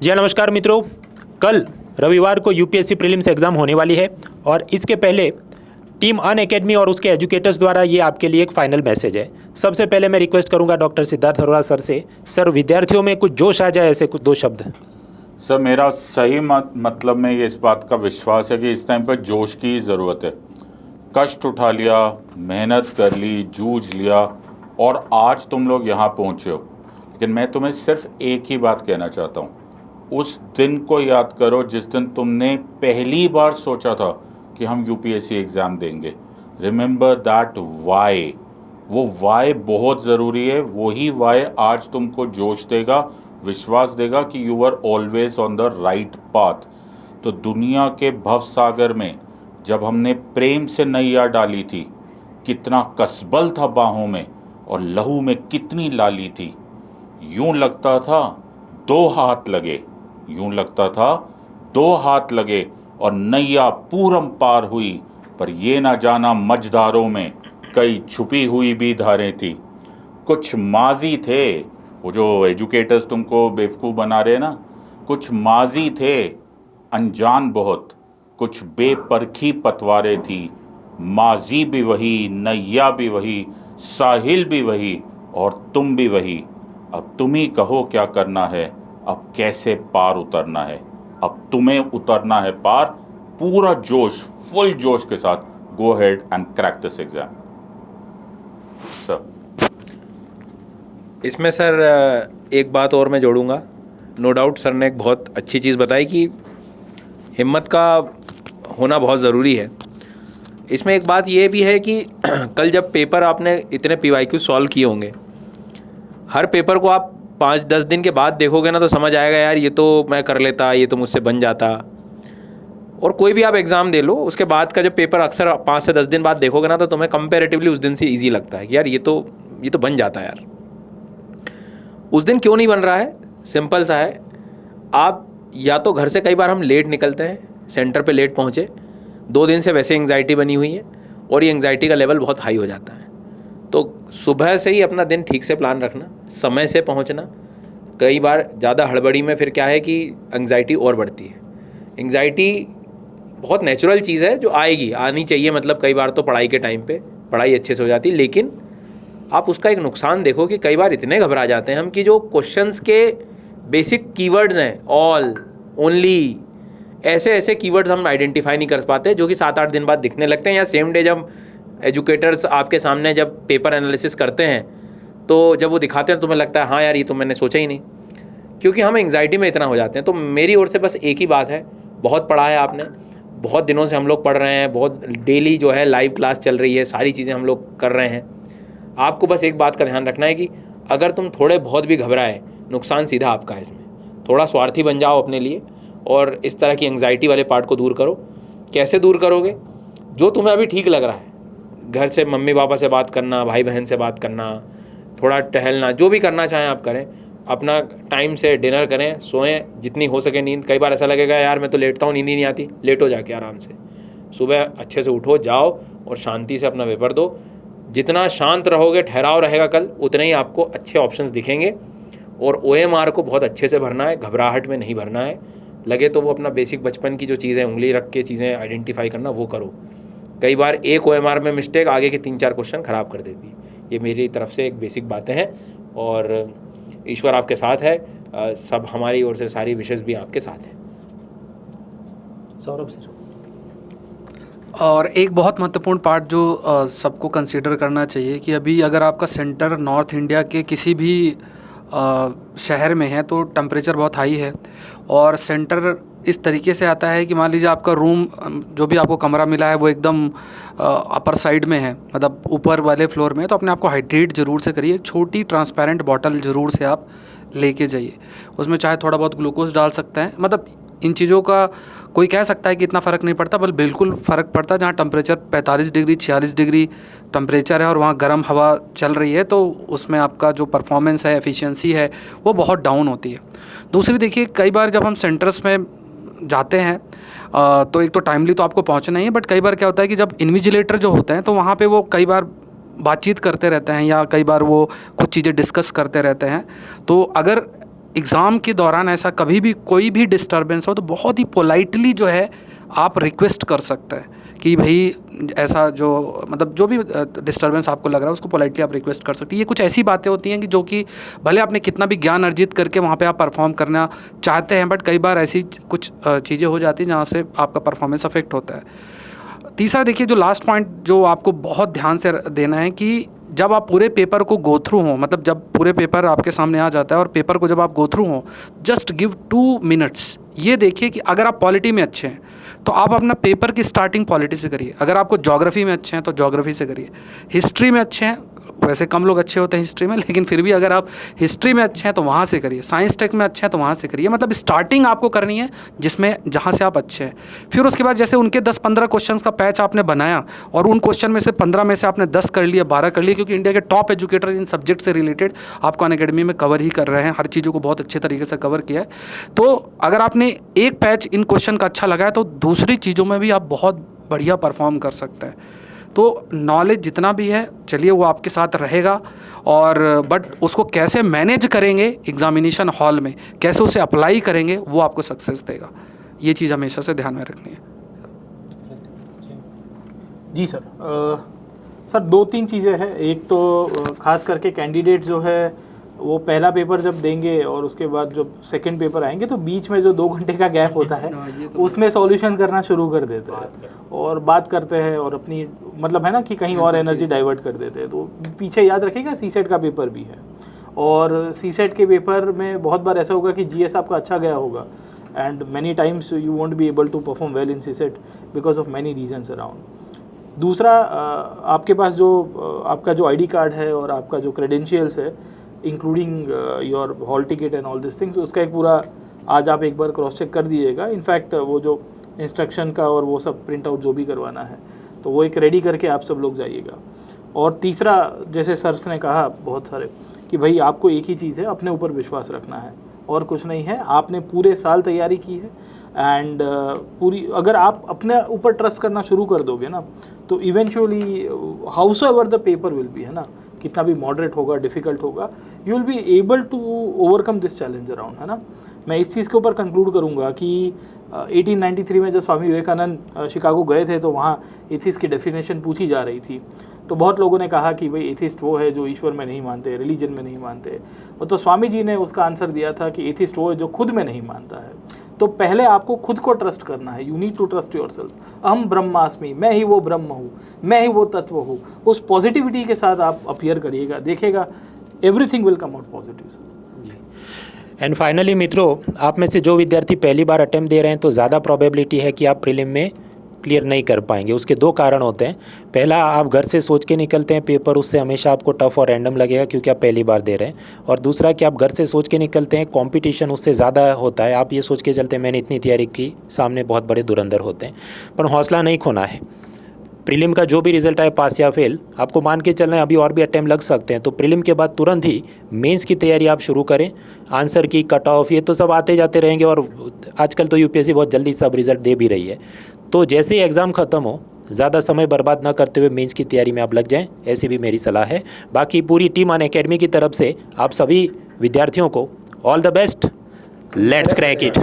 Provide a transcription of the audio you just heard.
जी हाँ, नमस्कार मित्रों। कल रविवार को यूपीएससी प्रीलिम्स एग्ज़ाम होने वाली है और इसके पहले टीम अनअकैडमी और उसके एजुकेटर्स द्वारा ये आपके लिए एक फाइनल मैसेज है। सबसे पहले मैं रिक्वेस्ट करूंगा डॉक्टर सिद्धार्थ अरोड़ा सर से, सर विद्यार्थियों में कुछ जोश आ जाए ऐसे कुछ दो शब्द। सर मेरा सही मतलब में ये इस बात का विश्वास है कि इस टाइम पर जोश की ज़रूरत है। कष्ट उठा लिया, मेहनत कर ली, जूझ लिया और आज तुम लोग यहाँ पहुँचे हो। लेकिन मैं तुम्हें सिर्फ एक ही बात कहना चाहता हूँ, उस दिन को याद करो जिस दिन तुमने पहली बार सोचा था कि हम यूपीएससी एग्ज़ाम देंगे। Remember that why. वो वाई बहुत ज़रूरी है। वही वाई आज तुमको जोश देगा, विश्वास देगा कि you are always on the right path. तो दुनिया के भव सागर में जब हमने प्रेम से नैया डाली थी, कितना कसबल था बाहों में और लहू में कितनी लाली थी। यूं लगता था दो हाथ लगे, यूं लगता था दो हाथ लगे और नैया पूरम पार हुई। पर ये ना जाना मझधारों में कई छुपी हुई भी धारें थी। कुछ माजी थे, वो जो एजुकेटर्स तुमको बेवकूफ़ बना रहे हैं ना, कुछ माजी थे अनजान बहुत, कुछ बेपरखी पतवारें थी। माजी भी वही, नैया भी वही, साहिल भी वही और तुम भी वही। अब तुम ही कहो क्या करना है, अब कैसे पार उतरना है। अब तुम्हें उतरना है पार, पूरा जोश, फुल जोश के साथ। Go ahead and crack this exam. Sir इसमें सर एक बात और मैं जोड़ूंगा। नो डाउट सर ने एक बहुत अच्छी चीज़ बताई कि हिम्मत का होना बहुत ज़रूरी है। इसमें एक बात ये भी है कि कल जब पेपर आपने इतने PYQ सॉल्व किए होंगे, हर पेपर को आप 5-10 दिन के बाद देखोगे ना तो समझ आएगा यार ये तो मैं कर लेता, ये तो मुझसे बन जाता। और कोई भी आप एग्ज़ाम दे लो, उसके बाद का जब पेपर अक्सर 5 से 10 दिन बाद देखोगे ना तो तुम्हें कंपैरेटिवली उस दिन से ईजी लगता है कि यार ये तो बन जाता है यार। उस दिन क्यों नहीं बन रहा है? सिंपल सा है। आप या तो घर से कई बार हम लेट निकलते हैं, सेंटर पे लेट पहुँचे, 2 दिन से वैसे एंग्जाइटी बनी हुई है और ये एंग्जाइटी का लेवल बहुत हाई हो जाता है। तो सुबह से ही अपना दिन ठीक से प्लान रखना, समय से पहुंचना। कई बार ज़्यादा हड़बड़ी में फिर क्या है कि एंग्जाइटी और बढ़ती है। एंग्जाइटी बहुत नेचुरल चीज़ है जो आनी चाहिए। मतलब कई बार तो पढ़ाई के टाइम पे पढ़ाई अच्छे से हो जाती है, लेकिन आप उसका एक नुकसान देखो कि कई बार इतने घबरा जाते हैं हम कि जो क्वेश्चंस के बेसिक कीवर्ड्स हैं, ऑल, ओनली, ऐसे ऐसे कीवर्ड्स हम आइडेंटिफाई नहीं कर पाते, जो कि 7-8 दिन बाद दिखने लगते हैं। या सेम डे जब एजुकेटर्स आपके सामने जब पेपर एनालिसिस करते हैं तो जब वो दिखाते हैं तुम्हें लगता है हाँ यार ये तो मैंने सोचा ही नहीं, क्योंकि हम एंग्जाइटी में इतना हो जाते हैं। तो मेरी ओर से बस एक ही बात है, बहुत पढ़ा है आपने, बहुत दिनों से हम लोग पढ़ रहे हैं, बहुत डेली जो है लाइव क्लास चल रही है, सारी चीज़ें हम लोग कर रहे हैं। आपको बस एक बात का ध्यान रखना है कि अगर तुम थोड़े बहुत भी घबराए, नुकसान सीधा आपका है। इसमें थोड़ा स्वार्थी बन जाओ अपने लिए और इस तरह की एंग्जाइटी वाले पार्ट को दूर करो। कैसे दूर करोगे? जो तुम्हें अभी ठीक लग रहा है, घर से मम्मी पापा से बात करना, भाई बहन से बात करना, थोड़ा टहलना, जो भी करना चाहें आप करें। अपना टाइम से डिनर करें, सोएं, जितनी हो सके नींद। कई बार ऐसा लगेगा यार मैं तो लेटता हूँ, नींद ही नहीं आती, लेटो जाके आराम से। सुबह अच्छे से उठो, जाओ और शांति से अपना पेपर दो। जितना शांत रहोगे, ठहराव रहेगा कल, उतने ही आपको अच्छे ऑप्शंस दिखेंगे। और OMR को बहुत अच्छे से भरना है, घबराहट में नहीं भरना है। लगे तो वो अपना बेसिक बचपन की जो चीज़ें, उंगली रख के चीज़ें आइडेंटिफाई करना, वो करो। कई बार एक OMR में मिस्टेक आगे के 3-4 क्वेश्चन ख़राब कर देती है। ये मेरी तरफ से एक बेसिक बातें हैं और ईश्वर आपके साथ है। सब हमारी ओर से सारी विशेष भी आपके साथ है। सौरभ सर, और एक बहुत महत्वपूर्ण पार्ट जो सबको कंसीडर करना चाहिए कि अभी अगर आपका सेंटर नॉर्थ इंडिया के किसी भी शहर में है तो टेम्परेचर बहुत हाई है और सेंटर इस तरीके से आता है कि मान लीजिए आपका रूम, जो भी आपको कमरा मिला है वो एकदम अपर साइड में है, मतलब ऊपर वाले फ्लोर में है, तो अपने आप को हाइड्रेट ज़रूर से करिए। एक छोटी ट्रांसपेरेंट बॉटल ज़रूर से आप लेके जाइए, उसमें चाहे थोड़ा बहुत ग्लूकोज डाल सकते हैं। मतलब इन चीज़ों का कोई कह सकता है कि इतना फ़र्क नहीं पड़ता, बल्कि बिल्कुल फ़र्क पड़ता है। जहाँ टेम्परेचर 45 डिग्री 46 डिग्री टेम्परेचर है और वहाँ गर्म हवा चल रही है तो उसमें आपका जो परफॉर्मेंस है, एफिशिएंसी है, वो बहुत डाउन होती है। दूसरी देखिए, कई बार जब हम सेंटर्स में जाते हैं तो एक तो टाइमली तो आपको पहुँचना ही है, बट कई बार क्या होता है कि जब इन्विजिलेटर जो होते हैं तो वहाँ पे वो कई बार बातचीत करते रहते हैं या कई बार वो कुछ चीज़ें डिस्कस करते रहते हैं। तो अगर एग्ज़ाम के दौरान ऐसा कभी भी कोई भी डिस्टर्बेंस हो तो बहुत ही पोलाइटली जो है आप रिक्वेस्ट कर सकते हैं कि भाई ऐसा जो मतलब जो भी डिस्टर्बेंस आपको लग रहा है उसको पोलाइटली आप रिक्वेस्ट कर सकते हैं। ये कुछ ऐसी बातें होती हैं कि जो कि भले आपने कितना भी ज्ञान अर्जित करके वहाँ पे आप परफॉर्म करना चाहते हैं, बट कई बार ऐसी कुछ चीज़ें हो जाती हैं जहाँ से आपका परफॉर्मेंस अफेक्ट होता है। तीसरा देखिए, जो लास्ट पॉइंट जो आपको बहुत ध्यान से देना है कि जब आप पूरे पेपर को गो थ्रू हों, मतलब जब पूरे पेपर आपके सामने आ जाता है और पेपर को जब आप गो थ्रू हों, जस्ट गिव 2 मिनट्स। ये देखिए कि अगर आप पॉलिटी में अच्छे हैं तो आप अपना पेपर की स्टार्टिंग पॉलिटी से करिए। अगर आपको ज्योग्राफी में अच्छे हैं तो ज्योग्राफी से करिए। हिस्ट्री में अच्छे हैं, वैसे कम लोग अच्छे होते हैं हिस्ट्री में, लेकिन फिर भी अगर आप हिस्ट्री में अच्छे हैं तो वहाँ से करिए। साइंस टेक में अच्छे हैं तो वहाँ से करिए। मतलब स्टार्टिंग आपको करनी है जिसमें जहाँ से आप अच्छे हैं। फिर उसके बाद जैसे उनके 10-15 क्वेश्चंस का पैच आपने बनाया और उन क्वेश्चन में से 15 में से आपने 10 कर लिए, 12 कर लिए, क्योंकि इंडिया के टॉप एजुकेटर इन सब्जेक्ट से रिलेटेड आपको अनअकैडमी में कवर ही कर रहे हैं, हर चीज़ों को बहुत अच्छे तरीके से कवर किया है। तो अगर आपने एक पैच इन क्वेश्चन का अच्छा लगा है तो दूसरी चीज़ों में भी आप बहुत बढ़िया परफॉर्म कर सकते हैं। तो नॉलेज जितना भी है चलिए वो आपके साथ रहेगा, और बट उसको कैसे मैनेज करेंगे एग्जामिनेशन हॉल में, कैसे उसे अप्लाई करेंगे, वो आपको सक्सेस देगा। ये चीज़ हमेशा से ध्यान में रखनी है। जी सर। सर 2-3 चीज़ें हैं। एक तो खास करके कैंडिडेट जो है वो पहला पेपर जब देंगे और उसके बाद जब सेकंड पेपर आएंगे तो बीच में जो 2 घंटे का गैप होता है उसमें सॉल्यूशन करना शुरू कर देते हैं और बात करते हैं और अपनी मतलब है ना कि कहीं और एनर्जी डाइवर्ट कर देते हैं। तो पीछे याद रखिएगा सीसेट का पेपर भी है, और सीसेट के पेपर में बहुत बार ऐसा होगा कि जीएस आपका अच्छा गया होगा and many times you won't be able to perform well in CSAT because of many reasons around. दूसरा, आपके पास जो आपका जो आईडी कार्ड है और आपका जो क्रेडेंशियल्स है including your hall ticket and all this things, उसका एक पूरा आज आप एक बार क्रॉस चेक कर दीजिएगा। इनफैक्ट वो जो इंस्ट्रक्शन का और वो सब प्रिंट आउट जो भी करवाना है तो वो एक रेडी करके आप सब लोग जाइएगा। और तीसरा, जैसे सर्स ने कहा बहुत सारे कि भाई आपको एक ही चीज़ है, अपने ऊपर विश्वास रखना है और कुछ नहीं है। आपने पूरे साल तैयारी की है एंड पूरी अगर आप अपने ऊपर ट्रस्ट करना शुरू कर दोगे ना तो eventually however the paper will be, है ना, कितना भी मॉडरेट होगा, डिफ़िकल्ट होगा, you will be able to overcome this challenge around, है ना। मैं इस चीज़ के ऊपर कंक्लूड करूँगा कि 1893 में जब स्वामी विवेकानंद शिकागो गए थे तो वहाँ एथिस्ट की डेफिनेशन पूछी जा रही थी। तो बहुत लोगों ने कहा कि भाई एथिस्ट वो है जो ईश्वर में नहीं मानते, रिलीजन में नहीं मानते, और तो स्वामी जी ने उसका आंसर दिया था कि एथिस्ट वो है जो खुद में नहीं मानता है। तो पहले आपको खुद को ट्रस्ट करना है। You need to trust yourself. अहम ब्रह्मास्मि, मैं ही वो ब्रह्म हूँ, मैं ही वो तत्व हूँ। उस पॉजिटिविटी के साथ आप अपीयर करिएगा, देखिएगा everything will come out positive sir. And finally मित्रों, आप में से जो विद्यार्थी पहली बार अटेम्प्ट दे रहे हैं तो ज़्यादा प्रोबेबिलिटी है कि आप प्रीलिम में क्लियर नहीं कर पाएंगे। उसके 2 कारण होते हैं। पहला, आप घर से सोच के निकलते हैं पेपर, उससे हमेशा आपको टफ और रैंडम लगेगा क्योंकि आप पहली बार दे रहे हैं। और दूसरा कि आप घर से सोच के निकलते हैं, कंपटीशन उससे ज़्यादा होता है। आप ये सोच के चलते हैं मैंने इतनी तैयारी की, सामने बहुत बड़े धुरंधर होते हैं। पर हौसला नहीं खोना है। प्रीलिम का जो भी रिजल्ट आए, पास या फेल, आपको मान के चलना है अभी और भी अटेम्प्ट लग सकते हैं। तो प्रीलिम के बाद तुरंत ही मेंस की तैयारी आप शुरू करें। आंसर की, कट ऑफ, ये तो सब आते जाते रहेंगे और आजकल तो यूपीएससी बहुत जल्दी सब रिजल्ट दे भी रही है। तो जैसे ही एग्ज़ाम ख़त्म हो, ज़्यादा समय बर्बाद न करते हुए मेंस की तैयारी में आप लग जाएं, ऐसी भी मेरी सलाह है। बाकी पूरी टीम अनअकैडमी की तरफ से आप सभी विद्यार्थियों को all the best. Let's crack it.